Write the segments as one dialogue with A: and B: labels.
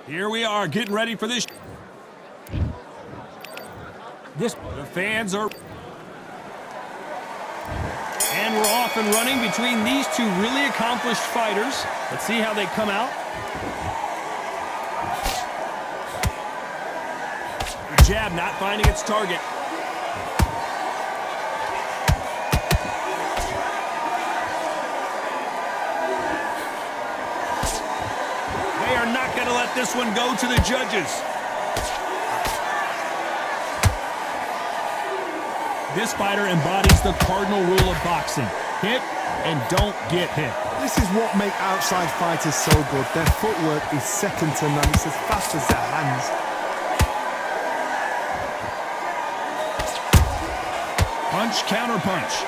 A: Here we are, getting ready for this. The fans are... And we're off and running between these two really accomplished fighters. Let's see how they come out. The jab not finding its target. They are not going to let this one go to the judges. This fighter embodies the cardinal rule of boxing. Hit and don't get hit.
B: This is what makes outside fighters so good. Their footwork is second to none. It's as fast as their hands.
A: Punch, counter punch.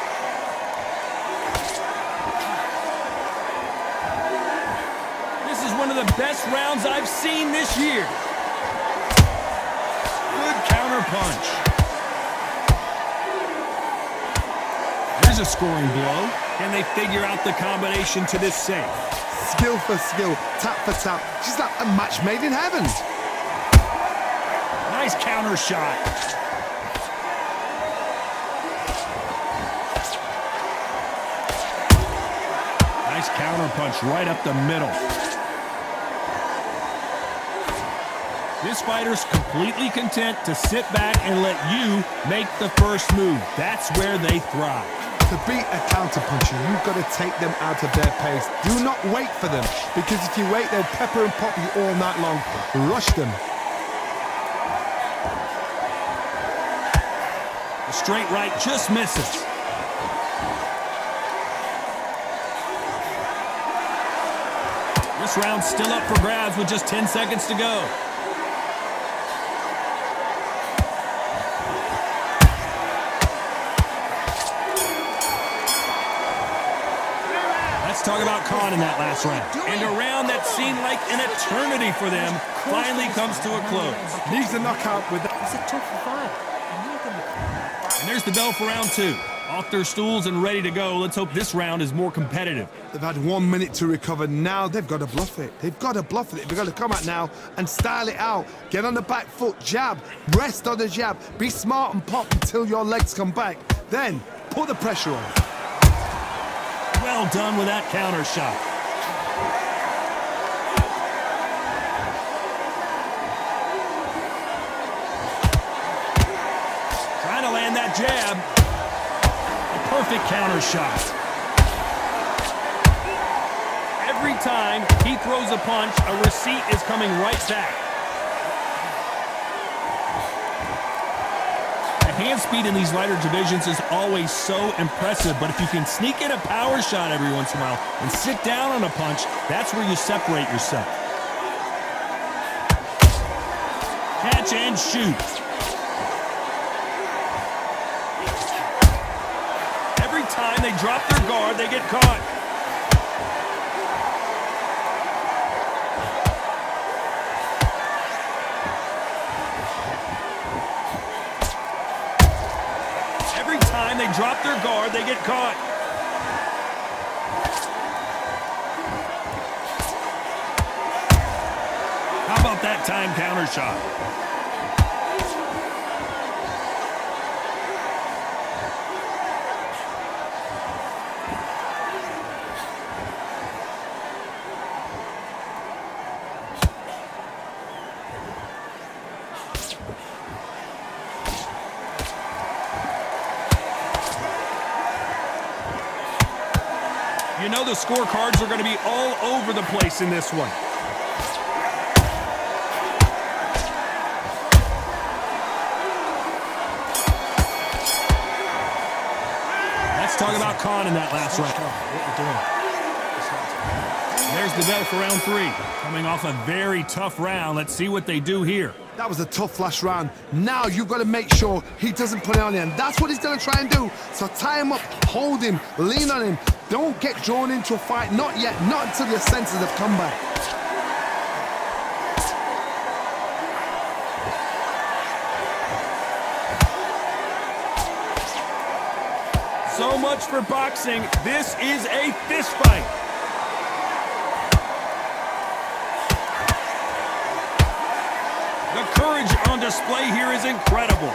A: This is one of the best rounds I've seen this year. Good counter punch. There's a scoring blow. Can they figure out the combination to this save?
B: Skill for skill, tap for tap. She's like a match made in heaven.
A: Nice counter shot. Nice counter punch right up the middle. This fighter's completely content to sit back and let you make the first move. That's where they thrive.
B: To beat a counter-puncher, you've got to take them out of their pace. Do not wait for them, because if you wait, they'll pepper and pop you all night long. Rush them.
A: The straight right just misses. This round's still up for grabs with just 10 seconds to go. Talk about Khan in that last round. And a round that seemed like an eternity for them finally comes to a close.
B: Needs a knockout with that.
C: It's a tough fight.
A: And there's the bell for round two. Off their stools and ready to go. Let's hope this round is more competitive.
B: They've had 1 minute to recover. Now they've got to bluff it. They've got to bluff it. They've got to come out now and style it out. Get on the back foot, jab, rest on the jab. Be smart and pop until your legs come back. Then put the pressure on.
A: Well done with that counter shot. Trying to land that jab. A perfect counter shot. Every time he throws a punch, a receipt is coming right back. Hand speed in these lighter divisions is always so impressive, but if you can sneak in a power shot every once in a while and sit down on a punch, that's where you separate yourself. Catch and shoot. Every time they drop their guard, they get caught. They drop their guard, they get caught. How about that time counter shot? You know the scorecards are going to be all over the place in this one. Let's talk about Khan in that last round. There's the bell for round three. Coming off a very tough round. Let's see what they do here.
B: That was a tough last round. Now you've got to make sure he doesn't put it on you, and that's what he's going to try and do. So tie him up, hold him, lean on him. Don't get drawn into a fight. Not yet. Not until your senses have come back.
A: So much for boxing. This is a fist fight. The courage on display here is incredible.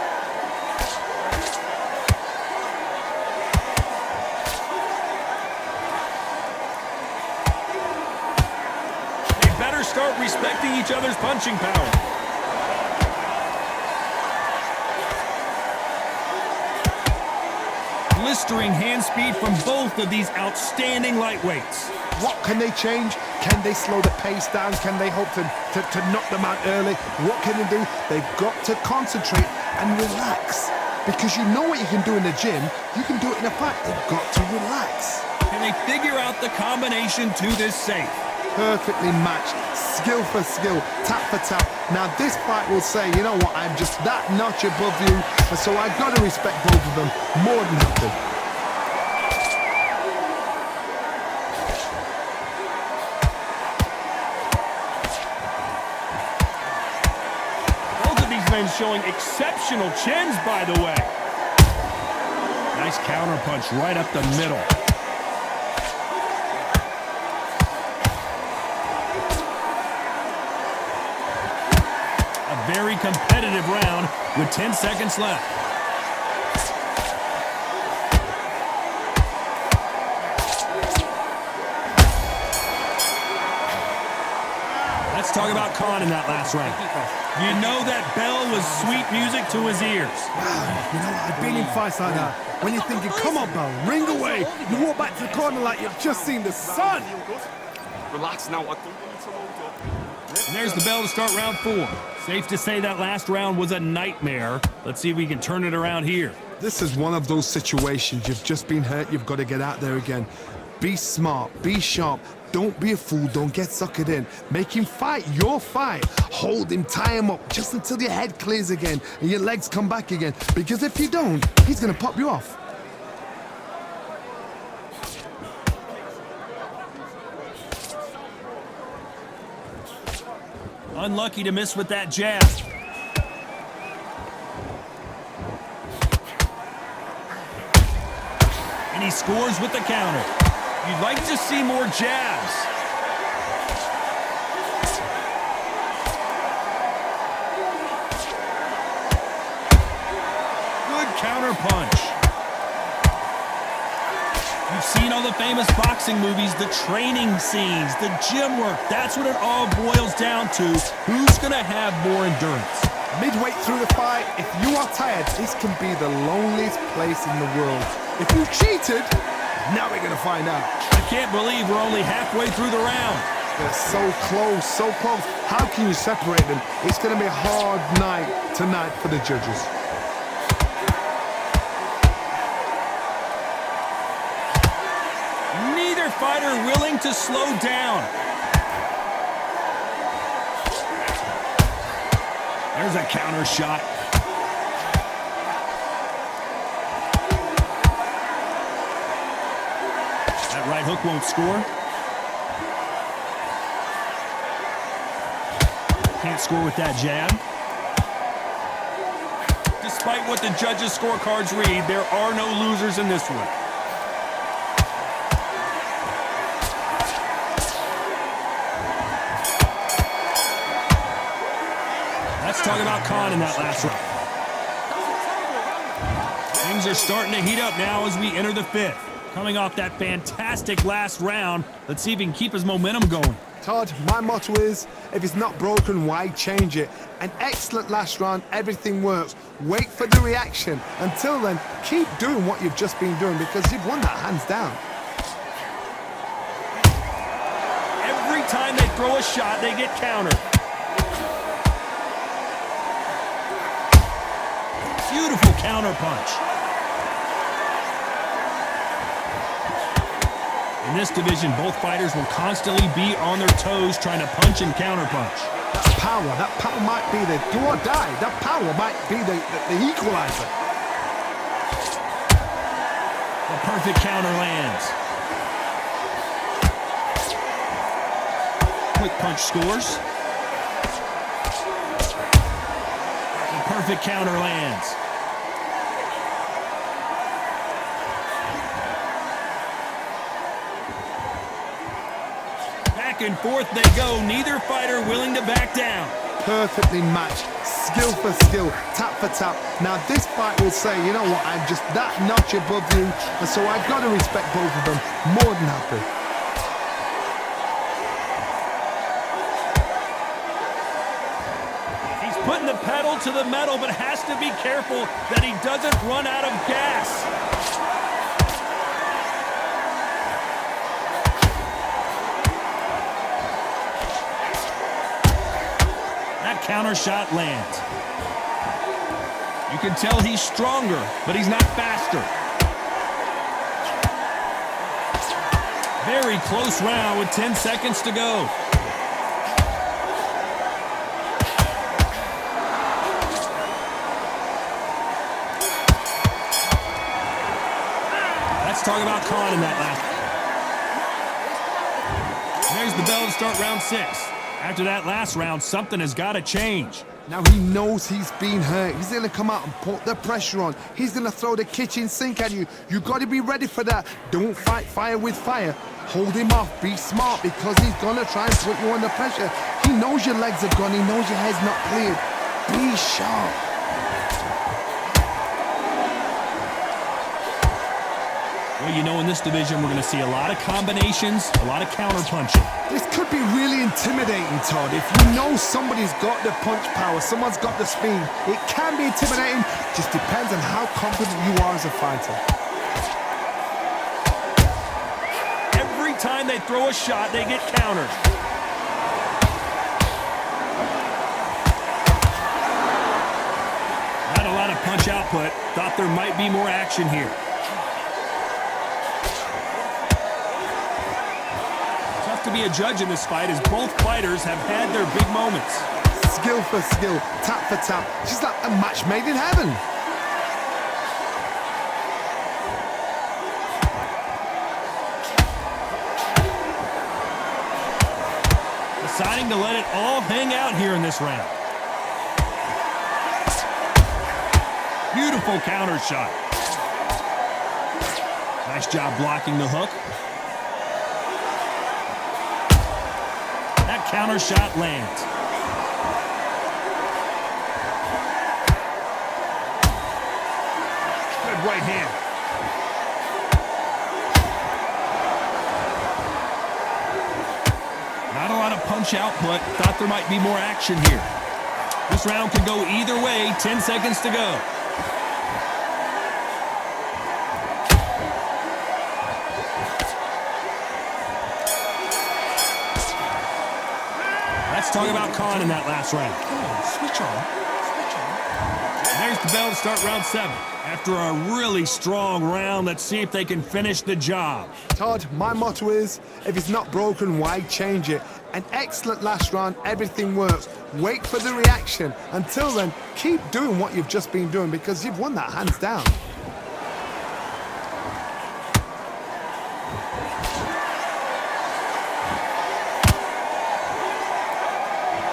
A: They better start respecting each other's punching power. Blistering hand speed from both of these outstanding lightweights.
B: What can they change? Can they slow the pace down? Can they hope to knock them out early? What can they do? They've got to concentrate and relax. Because you know what you can do in the gym, you can do it in a fight. They've got to relax.
A: Can they figure out the combination to this safe?
B: Perfectly matched, skill for skill, tap for tap. Now this fight will say, you know what, I'm just that notch above you, and so I've got to respect both of them more than happy.
A: Both of these men showing exceptional chins, by the way. Nice counter punch right up the middle. Very competitive round with 10 seconds left. Let's talk about Khan in that last round. You know that bell was sweet music to his ears.
B: You know, I've been in fights like that. When you're thinking, come on, bell, ring away. You walk back to the corner like you've just seen the sun.
C: Relax now, I don't want you to load up.
A: And there's the bell to start round 4. Safe to say that last round was a nightmare. Let's see if we can turn it around here.
B: This is one of those situations. You've just been hurt. You've got to get out there again. Be smart. Be sharp. Don't be a fool. Don't get suckered in. Make him fight your fight. Hold him. Tie him up just until your head clears again and your legs come back again. Because if you don't, he's going to pop you off.
A: Unlucky to miss with that jab. And he scores with the counter. You'd like to see more jabs. Good counter punch. You've seen all the famous boxing movies, the training scenes, the gym work. That's what it all boils down to. Who's going to have more endurance?
B: Midway through the fight, if you are tired, this can be the loneliest place in the world. If you cheated, now we're going to find out.
A: I can't believe we're only halfway through the round.
B: They're so close, so close. How can you separate them? It's going to be a hard night tonight for the judges.
A: Neither fighter willing to slow down. There's a counter shot. That right hook won't score. Can't score with that jab. Despite what the judges' scorecards read, there are no losers in this one. Let's talk about Khan in that last round. Things are starting to heat up now as we enter the 5th. Coming off that fantastic last round, let's see if he can keep his momentum going.
B: Todd, my motto is, if it's not broken, why change it? An excellent last round, everything works. Wait for the reaction. Until then, keep doing what you've just been doing because you've won that hands down.
A: Every time they throw a shot, they get countered. Beautiful counter punch. In this division, both fighters will constantly be on their toes trying to punch and counter punch.
B: That power might be the do or die. That power might be the equalizer.
A: The perfect counter lands. Quick punch scores. The perfect counter lands. Back and forth they go, neither fighter willing to back down.
B: perfectly matched. Skill for skill, tap for tap. Now this fight will say, you know what, I'm just that notch above you, and so I've got to respect both of them. More than happy.
A: He's putting the pedal to the metal, but has to be careful that he doesn't run out of gas. That counter shot lands. You can tell he's stronger, but he's not faster. Very close round with 10 seconds to go. Let's talk about Khan in that last. There's the bell to start round 6. After that last round, something has got to change.
B: Now he knows he's been hurt. He's gonna come out and put the pressure on. He's gonna throw the kitchen sink at you. You gotta be ready for that. Don't fight fire with fire. Hold him off. Be smart, because he's gonna try and put you under pressure. He knows your legs are gone. He knows your head's not cleared. Be sharp.
A: Well, you know, in this division, we're going to see a lot of combinations, a lot of counter-punching.
B: This could be really intimidating, Todd. If you know somebody's got the punch power, someone's got the speed, it can be intimidating. Just depends on how confident you are as a fighter.
A: Every time they throw a shot, they get countered. Not a lot of punch output. Thought there might be more action here. To be a judge in this fight, as both fighters have had their big moments.
B: Skill for skill, tap for tap. She's like a match made in heaven.
A: Deciding to let it all hang out here in this round. Beautiful counter shot. Nice job blocking the hook. Counter shot lands. Good right hand. Not a lot of punch output. Thought there might be more action here. This round could go either way. 10 seconds to go. Let's talk about Khan in that last round.
B: Switch on.
A: There's the bell to start round 7. After a really strong round, let's see if they can finish the job.
B: Todd, my motto is, if it's not broken, why change it? An excellent last round, everything works. Wait for the reaction. Until then, keep doing what you've just been doing, because you've won that hands down.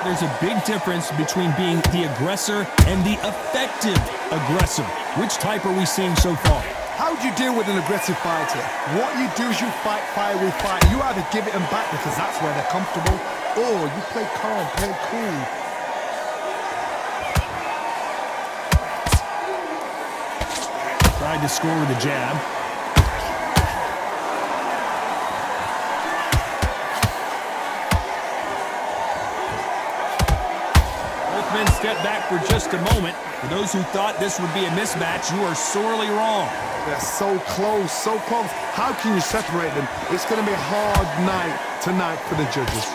A: There's a big difference between being the aggressor and the effective aggressor. Which type are we seeing so far?
B: How do you deal with an aggressive fighter? What you do is you fight fire with fire. You either give it them back because that's where they're comfortable, or you play calm, play cool.
A: Tried to score with a jab. Men step back for just a moment. For those who thought this would be a mismatch, you are sorely wrong.
B: They're so close, so close. How can you separate them? It's going to be a hard night tonight for the judges.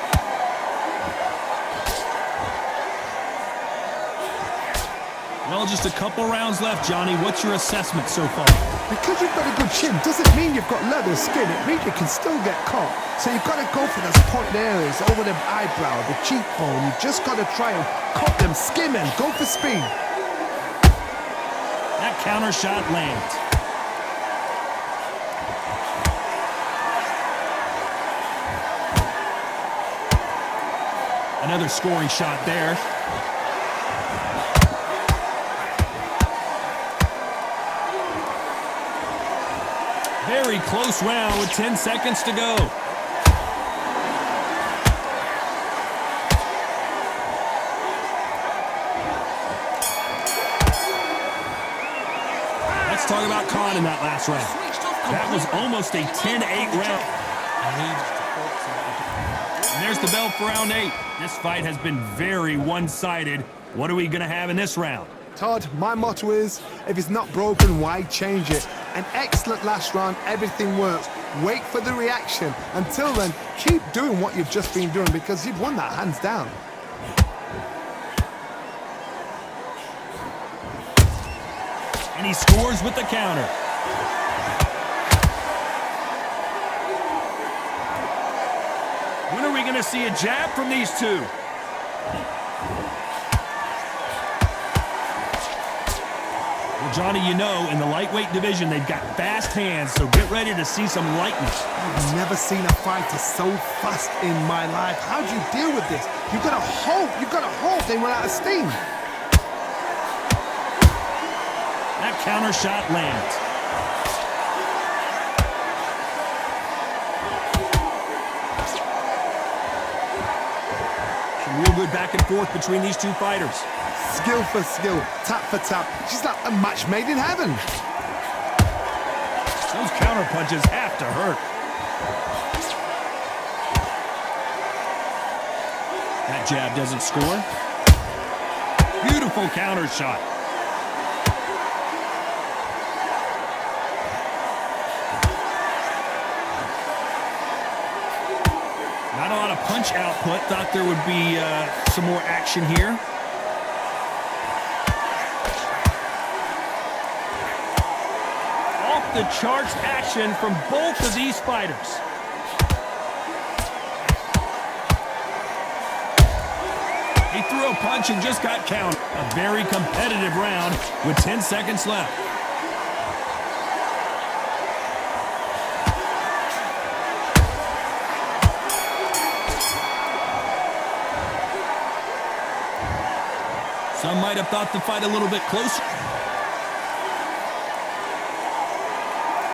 A: Well, just a couple rounds left, Johnny. What's your assessment so far?
B: Because you've got a good chin doesn't mean you've got leather skin. It means you can still get caught. So you've got to go for those pointed areas, over the eyebrow, the cheekbone. You've just got to try and cut them, skim them, go for speed.
A: That counter shot lands. Another scoring shot there. Very close round with 10 seconds to go. in that last round. That was almost a 10-8 round. And there's the bell for round 8. This fight has been very one-sided. What are we going to have in this round?
B: Todd, my motto is, if it's not broken, why change it? An excellent last round, everything works. Wait for the reaction. Until then, keep doing what you've just been doing because you've won that hands down.
A: And he scores with the counter. When are we going to see a jab from these two? Well, Johnny, you know, in the lightweight division, they've got fast hands, so get ready to see some lightness.
B: I've never seen a fighter so fast in my life. How do you deal with this? You've got to hope they run out of steam.
A: That counter shot lands. Some real good back and forth between these two fighters.
B: Skill for skill, tap for tap. She's like a match made in heaven.
A: Those counter punches have to hurt. That jab doesn't score. Beautiful counter shot. Not a lot of punch output. Thought there would be some more action here. Off the charts action from both of these fighters. He threw a punch and just got countered. A very competitive round with 10 seconds left. Some might have thought the fight a little bit closer.